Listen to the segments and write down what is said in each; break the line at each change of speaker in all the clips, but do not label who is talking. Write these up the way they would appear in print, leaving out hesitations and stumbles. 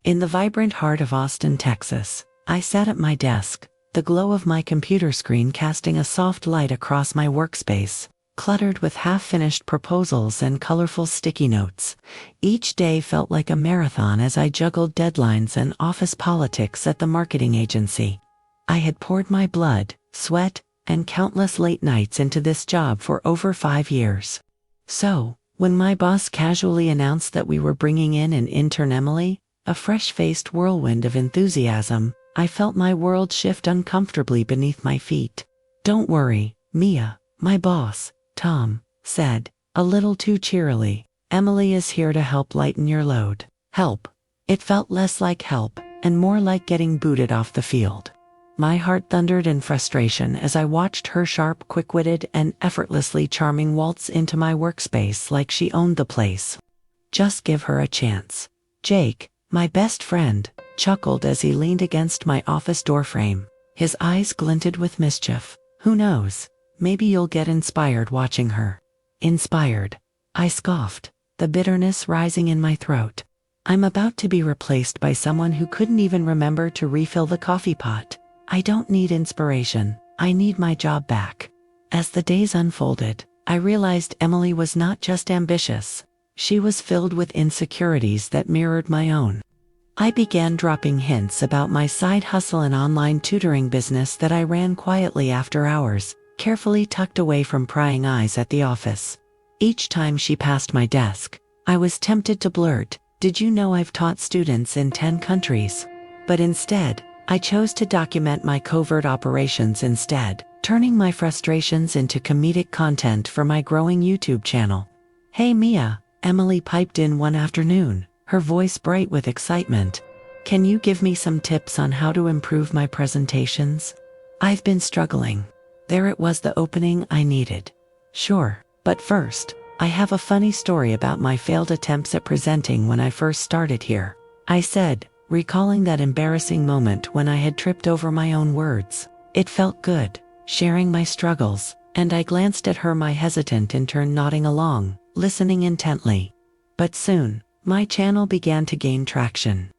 In the vibrant heart of Austin, Texas, I sat at my desk, the glow of my computer screen casting a soft light across my workspace, cluttered with half-finished proposals and colorful sticky notes. Each day felt like a marathon as I juggled deadlines and office politics at the marketing agency. I had poured my blood, sweat, and countless late nights into this job for over 5 years. So, when my boss casually announced that we were bringing in an intern Emily, a fresh-faced whirlwind of enthusiasm, I felt my world shift uncomfortably beneath my feet. "Don't worry, Mia," my boss, Tom, said, a little too cheerily. "Emily is here to help lighten your load." Help. It felt less like help, and more like getting booted off the field. My heart thundered in frustration as I watched her sharp, quick-witted, and effortlessly charming waltz into my workspace like she owned the place. "Just give her a chance." Jake, my best friend, chuckled as he leaned against my office doorframe. His eyes glinted with mischief. "Who knows? Maybe you'll get inspired watching her." Inspired? I scoffed, the bitterness rising in my throat. I'm about to be replaced by someone who couldn't even remember to refill the coffee pot. I don't need inspiration, I need my job back. As the days unfolded, I realized Emily was not just ambitious. She was filled with insecurities that mirrored my own. I began dropping hints about my side hustle and online tutoring business that I ran quietly after hours, carefully tucked away from prying eyes at the office. Each time she passed my desk, I was tempted to blurt, "Did you know I've taught students in 10 countries?" But instead, I chose to document my covert operations instead, turning my frustrations into comedic content for my growing YouTube channel. "Hey Mia," Emily piped in one afternoon, her voice bright with excitement. "Can you give me some tips on how to improve my presentations? I've been struggling." There it was, the opening I needed. "Sure, but first, I have a funny story about my failed attempts at presenting when I first started here," I said, recalling that embarrassing moment when I had tripped over my own words. It felt good, sharing my struggles, and I glanced at her, my hesitant intern nodding along, listening intently. But soon, my channel began to gain traction.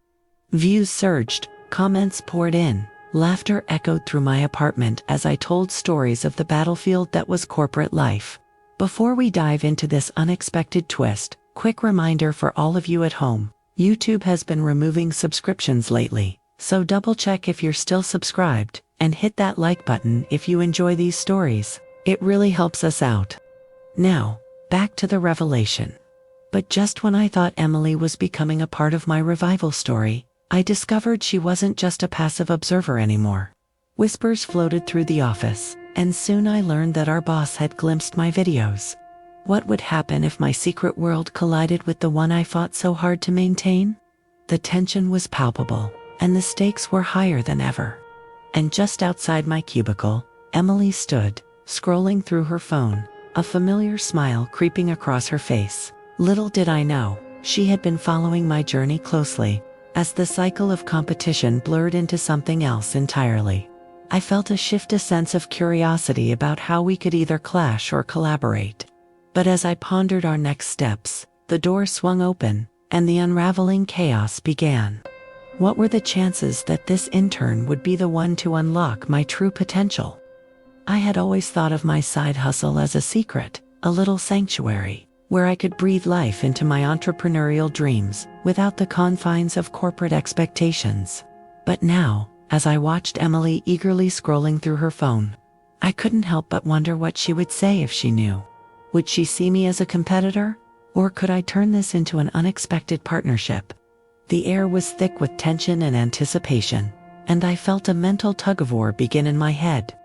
Views surged, comments poured in, laughter echoed through my apartment as I told stories of the battlefield that was corporate life. Before we dive into this unexpected twist, quick reminder for all of you at home. YouTube has been removing subscriptions lately, so double-check if you're still subscribed, and hit that like button if you enjoy these stories. It really helps us out. Now, back to the revelation. But just when I thought Emily was becoming a part of my revival story, I discovered she wasn't just a passive observer anymore. Whispers floated through the office, and soon I learned that our boss had glimpsed my videos. What would happen if my secret world collided with the one I fought so hard to maintain? The tension was palpable, and the stakes were higher than ever. And just outside my cubicle, Emily stood, scrolling through her phone, a familiar smile creeping across her face. Little did I know, she had been following my journey closely, as the cycle of competition blurred into something else entirely. I felt a shift, a sense of curiosity about how we could either clash or collaborate. But as I pondered our next steps, the door swung open, and the unraveling chaos began. What were the chances that this intern would be the one to unlock my true potential? I had always thought of my side hustle as a secret, a little sanctuary, where I could breathe life into my entrepreneurial dreams without the confines of corporate expectations. But now, as I watched Emily eagerly scrolling through her phone, I couldn't help but wonder what she would say if she knew. Would she see me as a competitor? Or could I turn this into an unexpected partnership? The air was thick with tension and anticipation, and I felt a mental tug-of-war begin in my head.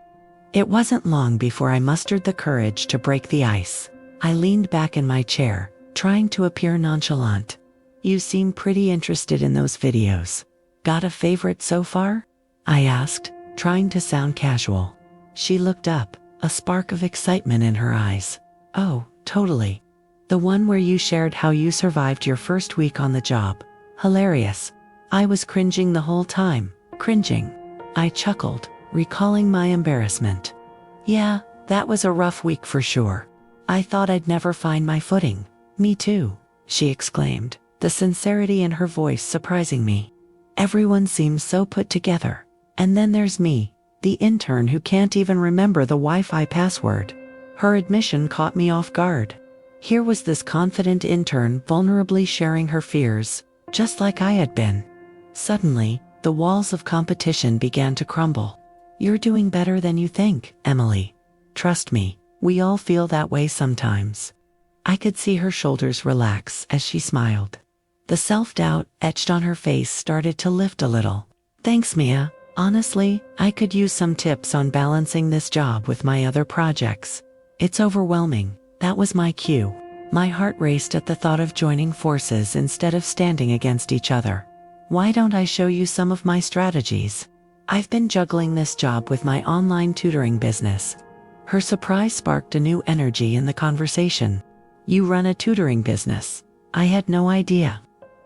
It wasn't long before I mustered the courage to break the ice. I leaned back in my chair, trying to appear nonchalant. "You seem pretty interested in those videos. Got a favorite so far?" I asked, trying to sound casual. She looked up, a spark of excitement in her eyes. "Oh, totally. The one where you shared how you survived your first week on the job. Hilarious." I was cringing the whole time. Cringing. I chuckled, recalling my embarrassment. "Yeah, that was a rough week for sure. I thought I'd never find my footing." "Me too," she exclaimed, the sincerity in her voice surprising me. Everyone seems so put together. And then there's me, the intern who can't even remember the Wi-Fi password. Her admission caught me off guard. Here was this confident intern vulnerably sharing her fears, just like I had been. Suddenly, the walls of competition began to crumble. You're doing better than you think, Emily. Trust me, we all feel that way sometimes. I could see her shoulders relax as she smiled. The self-doubt etched on her face started to lift a little. Thanks, Mia. Honestly, I could use some tips on balancing this job with my other projects. It's overwhelming. That was my cue. My heart raced at the thought of joining forces instead of standing against each other. Why don't I show you some of my strategies? I've been juggling this job with my online tutoring business. Her surprise sparked a new energy in the conversation. You run a tutoring business? I had no idea.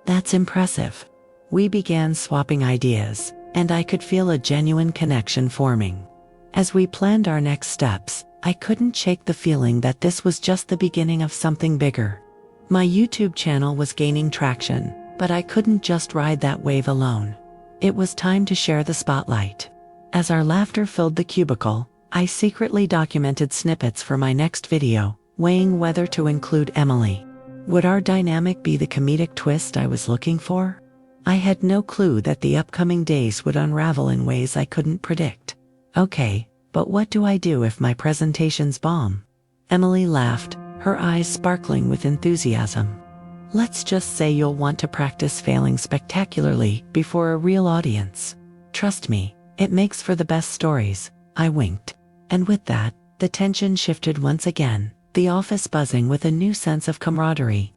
That's impressive. We began swapping ideas, and I could feel a genuine connection forming. As we planned our next steps, I couldn't shake the feeling that this was just the beginning of something bigger. My YouTube channel was gaining traction, but I couldn't just ride that wave alone. It was time to share the spotlight. As our laughter filled the cubicle, I secretly documented snippets for my next video, weighing whether to include Emily. Would our dynamic be the comedic twist I was looking for? I had no clue that the upcoming days would unravel in ways I couldn't predict. Okay, but what do I do if my presentations bomb? Emily laughed, her eyes sparkling with enthusiasm. Let's just say you'll want to practice failing spectacularly before a real audience. Trust me, it makes for the best stories. I winked. And with that, the tension shifted once again, the office buzzing with a new sense of camaraderie.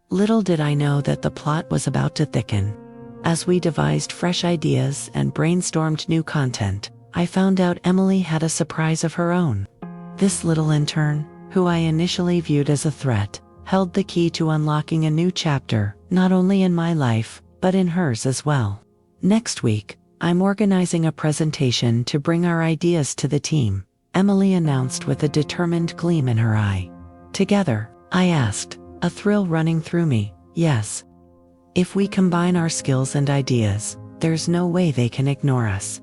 Little did I know that the plot was about to thicken. As we devised fresh ideas and brainstormed new content, I found out Emily had a surprise of her own. This little intern, who I initially viewed as a threat, held the key to unlocking a new chapter, not only in my life, but in hers as well. Next week, I'm organizing a presentation to bring our ideas to the team, Emily announced with a determined gleam in her eye. Together, I asked, a thrill running through me, yes. If we combine our skills and ideas, there's no way they can ignore us.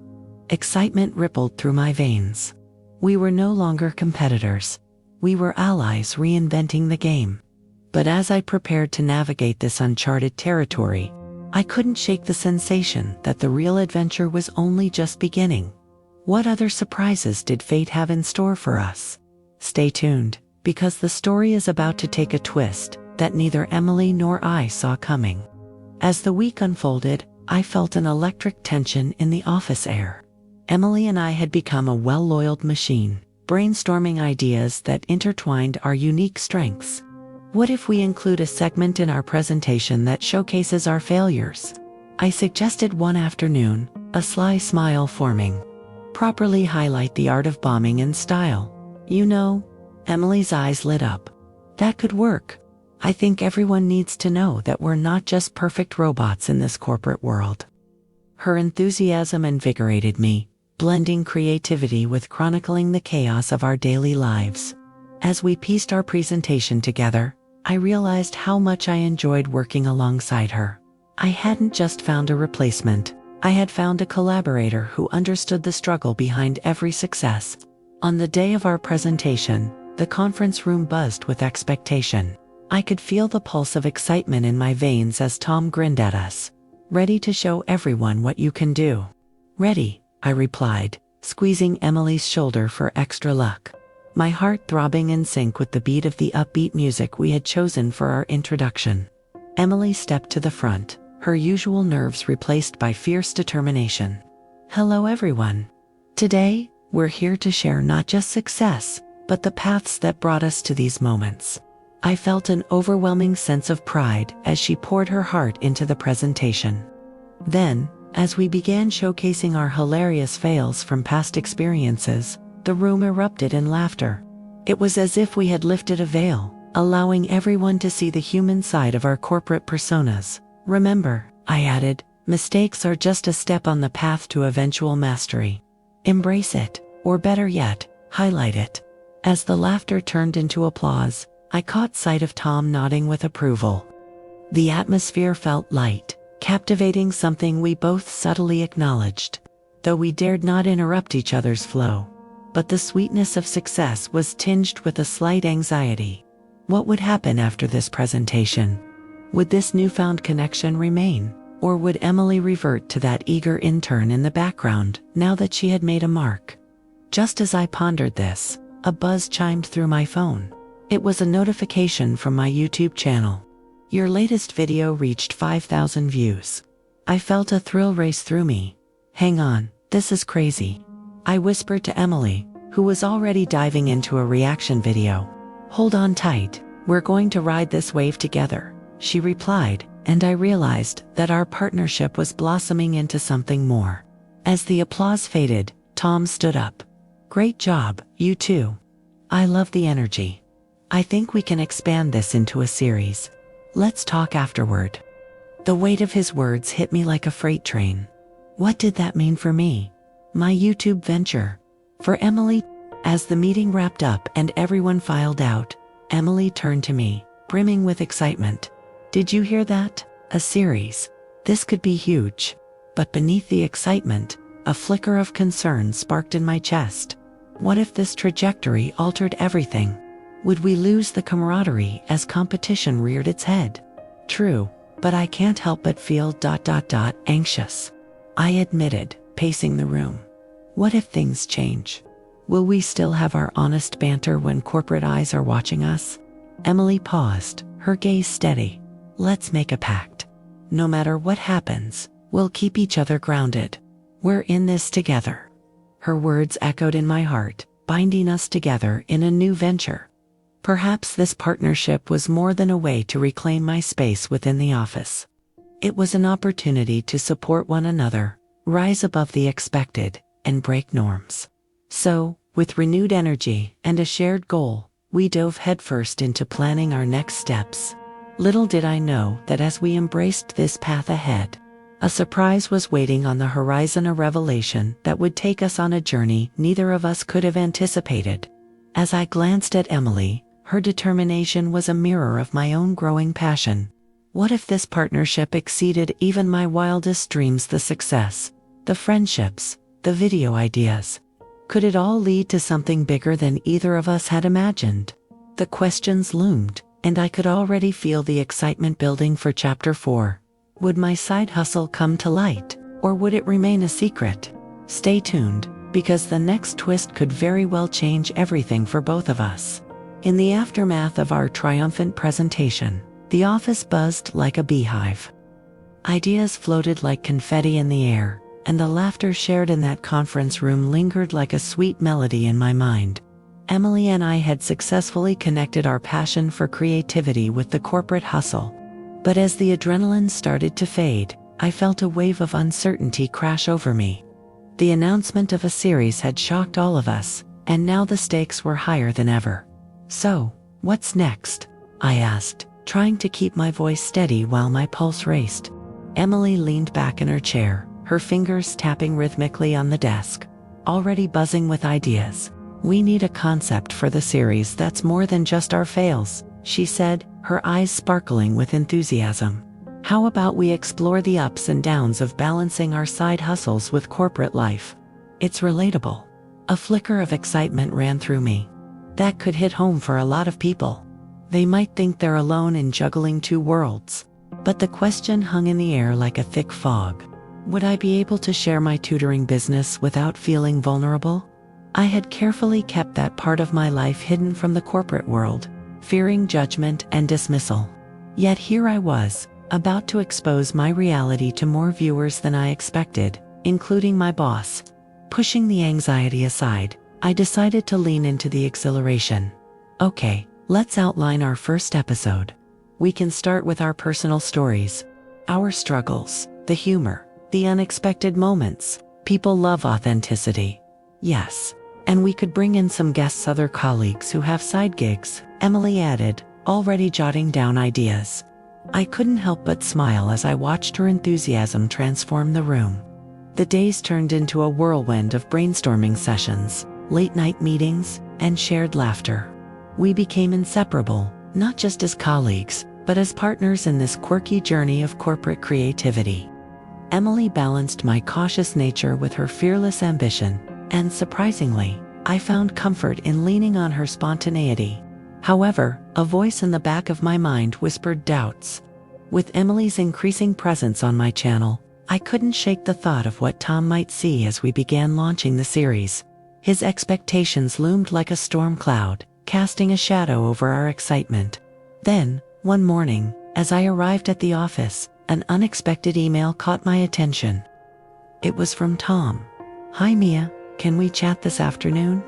Excitement rippled through my veins. We were no longer competitors. We were allies reinventing the game. But as I prepared to navigate this uncharted territory, I couldn't shake the sensation that the real adventure was only just beginning. What other surprises did fate have in store for us? Stay tuned, because the story is about to take a twist that neither Emily nor I saw coming. As the week unfolded, I felt an electric tension in the office air. Emily and I had become a well-oiled machine, brainstorming ideas that intertwined our unique strengths. What if we include a segment in our presentation that showcases our failures? I suggested one afternoon, a sly smile forming. Properly highlight the art of bombing in style. You know, Emily's eyes lit up. That could work. I think everyone needs to know that we're not just perfect robots in this corporate world. Her enthusiasm invigorated me, blending creativity with chronicling the chaos of our daily lives. As we pieced our presentation together, I realized how much I enjoyed working alongside her. I hadn't just found a replacement, I had found a collaborator who understood the struggle behind every success. On the day of our presentation, the conference room buzzed with expectation. I could feel the pulse of excitement in my veins as Tom grinned at us. Ready to show everyone what you can do? Ready, I replied, squeezing Emily's shoulder for extra luck. My heart throbbing in sync with the beat of the upbeat music we had chosen for our introduction. Emily stepped to the front, her usual nerves replaced by fierce determination. Hello everyone. Today, we're here to share not just success, but the paths that brought us to these moments. I felt an overwhelming sense of pride as she poured her heart into the presentation. Then, as we began showcasing our hilarious fails from past experiences, the room erupted in laughter. It was as if we had lifted a veil, allowing everyone to see the human side of our corporate personas. Remember, I added, mistakes are just a step on the path to eventual mastery. Embrace it, or better yet, highlight it. As the laughter turned into applause, I caught sight of Tom nodding with approval. The atmosphere felt light, captivating, something we both subtly acknowledged, though we dared not interrupt each other's flow. But the sweetness of success was tinged with a slight anxiety. What would happen after this presentation? Would this newfound connection remain? Or would Emily revert to that eager intern in the background, now that she had made a mark? Just as I pondered this, a buzz chimed through my phone. It was a notification from my YouTube channel. Your latest video reached 5,000 views. I felt a thrill race through me. Hang on, this is crazy. I whispered to Emily, who was already diving into a reaction video. Hold on tight, we're going to ride this wave together, she replied, and I realized that our partnership was blossoming into something more. As the applause faded, Tom stood up. Great job, you two. I love the energy. I think we can expand this into a series. Let's talk afterward. The weight of his words hit me like a freight train. What did that mean for me? My YouTube venture? For Emily? As the meeting wrapped up and everyone filed out, Emily turned to me, brimming with excitement. Did you hear that? A series. This could be huge. But beneath the excitement, a flicker of concern sparked in my chest. What if this trajectory altered everything? Would we lose the camaraderie as competition reared its head? True, but I can't help but feel anxious. I admitted, pacing the room. What if things change? Will we still have our honest banter when corporate eyes are watching us? Emily paused, her gaze steady. Let's make a pact. No matter what happens, we'll keep each other grounded. We're in this together. Her words echoed in my heart, binding us together in a new venture. Perhaps this partnership was more than a way to reclaim my space within the office. It was an opportunity to support one another, rise above the expected, and break norms. So, with renewed energy and a shared goal, we dove headfirst into planning our next steps. Little did I know that as we embraced this path ahead, a surprise was waiting on the horizon, a revelation that would take us on a journey neither of us could have anticipated. As I glanced at Emily, her determination was a mirror of my own growing passion. What if this partnership exceeded even my wildest dreams? The success, the friendships, the video ideas. Could it all lead to something bigger than either of us had imagined? The questions loomed, and I could already feel the excitement building for Chapter 4. Would my side hustle come to light, or would it remain a secret? Stay tuned, because the next twist could very well change everything for both of us. In the aftermath of our triumphant presentation, the office buzzed like a beehive. Ideas floated like confetti in the air, and the laughter shared in that conference room lingered like a sweet melody in my mind. Emily and I had successfully connected our passion for creativity with the corporate hustle. But as the adrenaline started to fade, I felt a wave of uncertainty crash over me. The announcement of a series had shocked all of us, and now the stakes were higher than ever. So, what's next? I asked, trying to keep my voice steady while my pulse raced. Emily leaned back in her chair, her fingers tapping rhythmically on the desk, already buzzing with ideas. We need a concept for the series that's more than just our fails, she said, her eyes sparkling with enthusiasm. How about we explore the ups and downs of balancing our side hustles with corporate life? It's relatable. A flicker of excitement ran through me. That could hit home for a lot of people. They might think they're alone in juggling two worlds. But the question hung in the air like a thick fog. Would I be able to share my tutoring business without feeling vulnerable? I had carefully kept that part of my life hidden from the corporate world, fearing judgment and dismissal. Yet here I was, about to expose my reality to more viewers than I expected, including my boss. Pushing the anxiety aside, I decided to lean into the exhilaration. Okay, let's outline our first episode. We can start with our personal stories, our struggles, the humor, the unexpected moments. People love authenticity. Yes. And we could bring in some guests, other colleagues who have side gigs, Emily added, already jotting down ideas. I couldn't help but smile as I watched her enthusiasm transform the room. The days turned into a whirlwind of brainstorming sessions, late-night meetings, and shared laughter. We became inseparable, not just as colleagues, but as partners in this quirky journey of corporate creativity. Emily balanced my cautious nature with her fearless ambition, and surprisingly, I found comfort in leaning on her spontaneity. However, a voice in the back of my mind whispered doubts. With Emily's increasing presence on my channel, I couldn't shake the thought of what Tom might see as we began launching the series. His expectations loomed like a storm cloud, casting a shadow over our excitement. Then, one morning, as I arrived at the office, an unexpected email caught my attention. It was from Tom. "Hi Mia, can we chat this afternoon?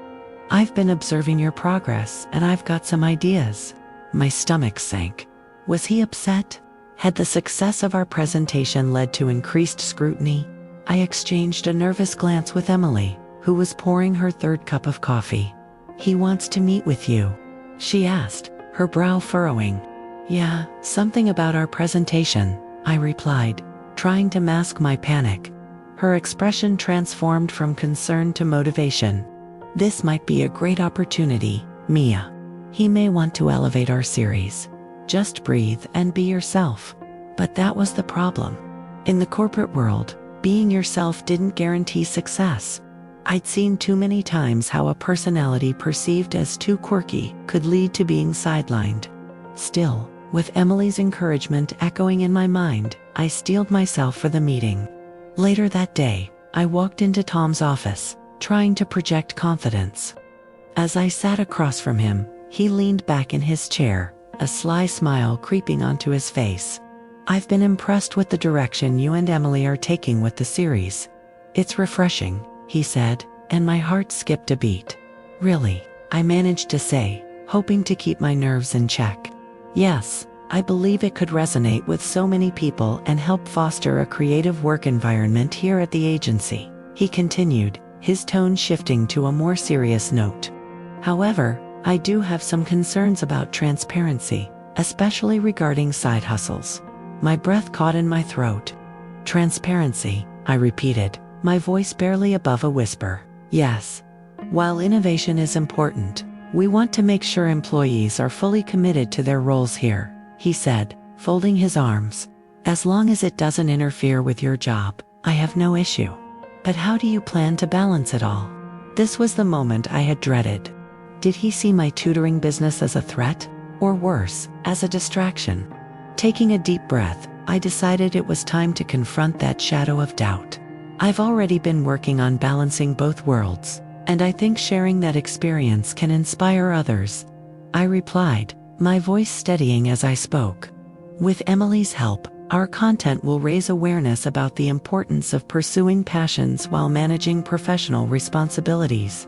I've been observing your progress and I've got some ideas." My stomach sank. Was he upset? Had the success of our presentation led to increased scrutiny? I exchanged a nervous glance with Emily, who was pouring her third cup of coffee. "He wants to meet with you," she asked, her brow furrowing. "Yeah, something about our presentation," I replied, trying to mask my panic. Her expression transformed from concern to motivation. "This might be a great opportunity, Mia. He may want to elevate our series. Just breathe and be yourself." But that was the problem. In the corporate world, being yourself didn't guarantee success. I'd seen too many times how a personality perceived as too quirky could lead to being sidelined. Still, with Emily's encouragement echoing in my mind, I steeled myself for the meeting. Later that day, I walked into Tom's office, trying to project confidence. As I sat across from him, he leaned back in his chair, a sly smile creeping onto his face. "I've been impressed with the direction you and Emily are taking with the series. It's refreshing," he said, and my heart skipped a beat. "Really?" I managed to say, hoping to keep my nerves in check. "Yes, I believe it could resonate with so many people and help foster a creative work environment here at the agency," he continued, his tone shifting to a more serious note. "However, I do have some concerns about transparency, especially regarding side hustles." My breath caught in my throat. "Transparency," I repeated, my voice barely above a whisper. "Yes. While innovation is important, we want to make sure employees are fully committed to their roles here," he said, folding his arms. "As long as it doesn't interfere with your job, I have no issue. But how do you plan to balance it all?" This was the moment I had dreaded. Did he see my tutoring business as a threat, or worse, as a distraction? Taking a deep breath, I decided it was time to confront that shadow of doubt. "I've already been working on balancing both worlds, and I think sharing that experience can inspire others," I replied, my voice steadying as I spoke. "With Emily's help, our content will raise awareness about the importance of pursuing passions while managing professional responsibilities."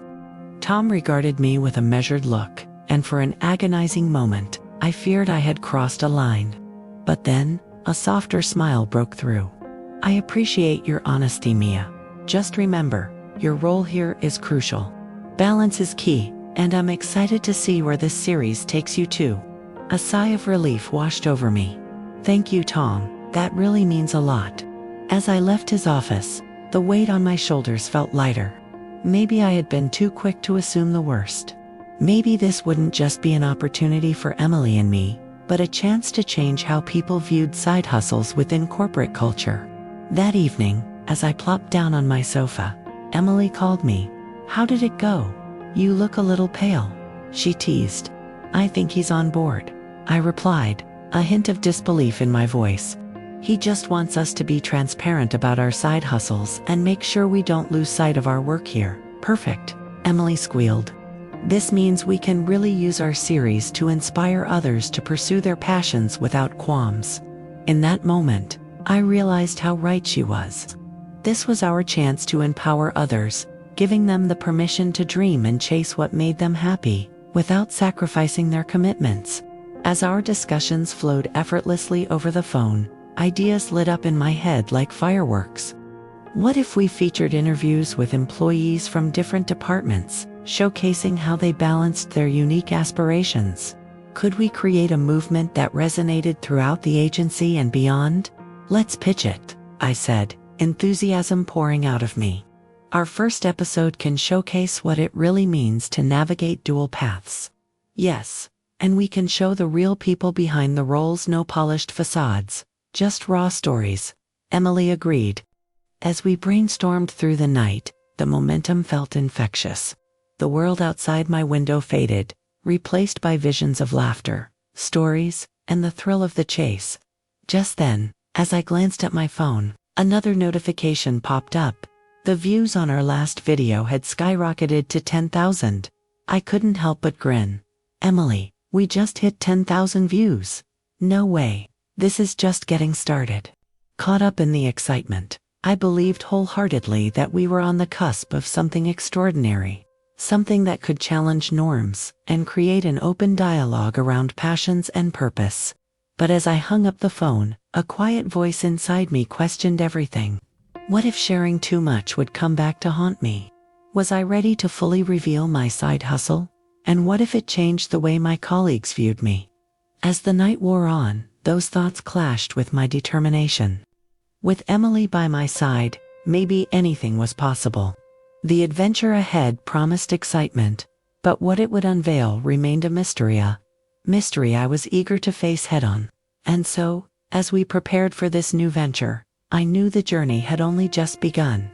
Tom regarded me with a measured look, and for an agonizing moment, I feared I had crossed a line. But then, a softer smile broke through. "I appreciate your honesty, Mia. Just remember, your role here is crucial. Balance is key, and I'm excited to see where this series takes you to." A sigh of relief washed over me. "Thank you, Tom, that really means a lot." As I left his office, the weight on my shoulders felt lighter. Maybe I had been too quick to assume the worst. Maybe this wouldn't just be an opportunity for Emily and me, but a chance to change how people viewed side hustles within corporate culture. That evening, as I plopped down on my sofa, Emily called me. "How did it go? You look a little pale," she teased. "I think he's on board," I replied, a hint of disbelief in my voice. "He just wants us to be transparent about our side hustles and make sure we don't lose sight of our work here." "Perfect," Emily squealed. "This means we can really use our series to inspire others to pursue their passions without qualms." In that moment, I realized how right she was. This was our chance to empower others, giving them the permission to dream and chase what made them happy, without sacrificing their commitments. As our discussions flowed effortlessly over the phone, ideas lit up in my head like fireworks. What if we featured interviews with employees from different departments, showcasing how they balanced their unique aspirations? Could we create a movement that resonated throughout the agency and beyond? "Let's pitch it," I said, enthusiasm pouring out of me. "Our first episode can showcase what it really means to navigate dual paths." "Yes," and we can show the real people behind the roles, no polished facades, just raw stories. Emily agreed. As we brainstormed through the night, the momentum felt infectious. The world outside my window faded, replaced by visions of laughter, stories, and the thrill of the chase. Just then, as I glanced at my phone, another notification popped up. The views on our last video had skyrocketed to 10,000. I couldn't help but grin. Emily, we just hit 10,000 views. No way. This is just getting started. Caught up in the excitement, I believed wholeheartedly that we were on the cusp of something extraordinary. Something that could challenge norms and create an open dialogue around passions and purpose. But as I hung up the phone, a quiet voice inside me questioned everything. What if sharing too much would come back to haunt me? Was I ready to fully reveal my side hustle? And what if it changed the way my colleagues viewed me? As the night wore on, those thoughts clashed with my determination. With Emily by my side, maybe anything was possible. The adventure ahead promised excitement, but what it would unveil remained a mystery. A mystery I was eager to face head-on. And so, as we prepared for this new venture, I knew the journey had only just begun.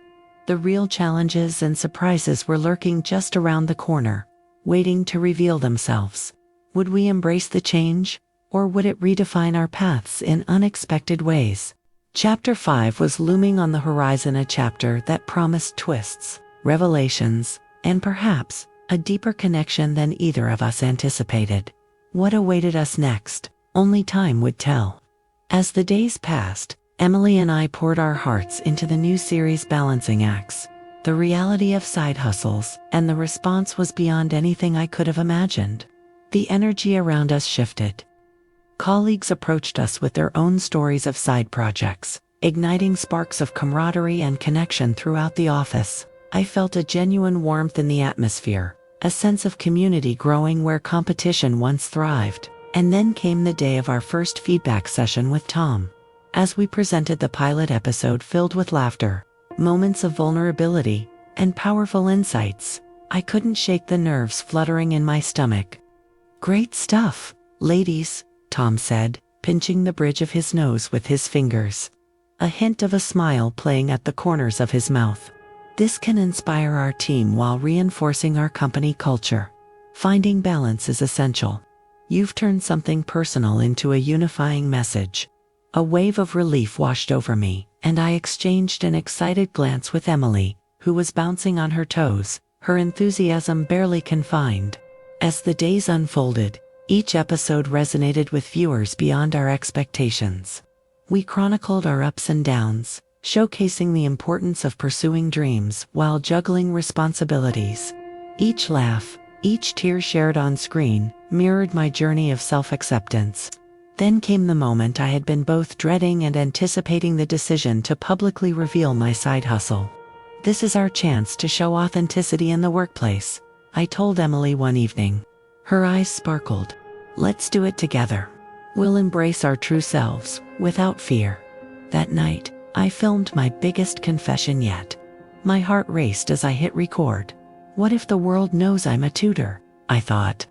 The real challenges and surprises were lurking just around the corner, waiting to reveal themselves. Would we embrace the change, or would it redefine our paths in unexpected ways? Chapter 5 was looming on the horizon, a chapter that promised twists, revelations, and perhaps a deeper connection than either of us anticipated. What awaited us next? Only time would tell. As the days passed, Emily and I poured our hearts into the new series Balancing Acts, the reality of side hustles, and the response was beyond anything I could have imagined. The energy around us shifted. Colleagues approached us with their own stories of side projects, igniting sparks of camaraderie and connection throughout the office. I felt a genuine warmth in the atmosphere, a sense of community growing where competition once thrived. And then came the day of our first feedback session with Tom. As we presented the pilot episode filled with laughter, moments of vulnerability, and powerful insights, I couldn't shake the nerves fluttering in my stomach. "Great stuff, ladies," Tom said, pinching the bridge of his nose with his fingers. A hint of a smile playing at the corners of his mouth. "This can inspire our team while reinforcing our company culture. Finding balance is essential. You've turned something personal into a unifying message." A wave of relief washed over me, and I exchanged an excited glance with Emily, who was bouncing on her toes, her enthusiasm barely confined. As the days unfolded, each episode resonated with viewers beyond our expectations. We chronicled our ups and downs, showcasing the importance of pursuing dreams while juggling responsibilities. Each laugh, each tear shared on screen, mirrored my journey of self-acceptance. Then came the moment I had been both dreading and anticipating, the decision to publicly reveal my side hustle. "This is our chance to show authenticity in the workplace," I told Emily one evening. Her eyes sparkled. "Let's do it together. We'll embrace our true selves, without fear." That night, I filmed my biggest confession yet. My heart raced as I hit record. What if the world knows I'm a tutor? I thought.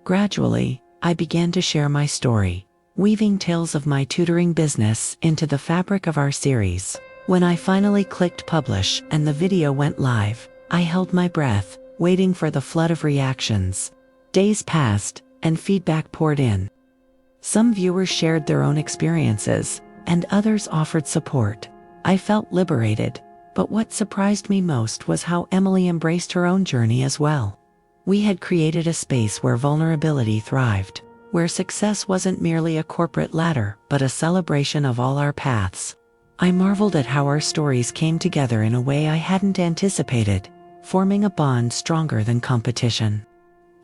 Gradually, I began to share my story, weaving tales of my tutoring business into the fabric of our series. When I finally clicked publish and the video went live, I held my breath, waiting for the flood of reactions. Days passed, and feedback poured in. Some viewers shared their own experiences, and others offered support. I felt liberated, but what surprised me most was how Emily embraced her own journey as well. We had created a space where vulnerability thrived, where success wasn't merely a corporate ladder, but a celebration of all our paths. I marveled at how our stories came together in a way I hadn't anticipated, forming a bond stronger than competition.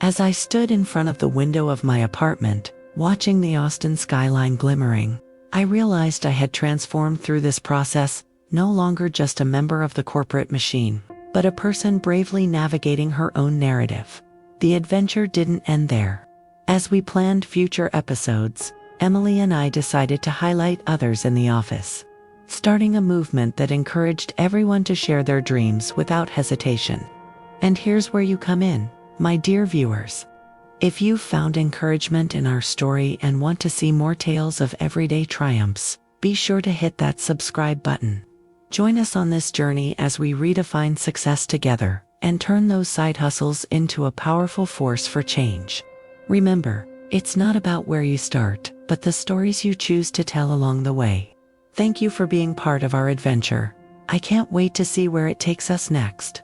As I stood in front of the window of my apartment, watching the Austin skyline glimmering, I realized I had transformed through this process, no longer just a member of the corporate machine, but a person bravely navigating her own narrative. The adventure didn't end there. As we planned future episodes, Emily and I decided to highlight others in the office, starting a movement that encouraged everyone to share their dreams without hesitation. And here's where you come in, my dear viewers. If you've found encouragement in our story and want to see more tales of everyday triumphs, be sure to hit that subscribe button. Join us on this journey as we redefine success together and turn those side hustles into a powerful force for change. Remember, it's not about where you start, but the stories you choose to tell along the way. Thank you for being part of our adventure. I can't wait to see where it takes us next.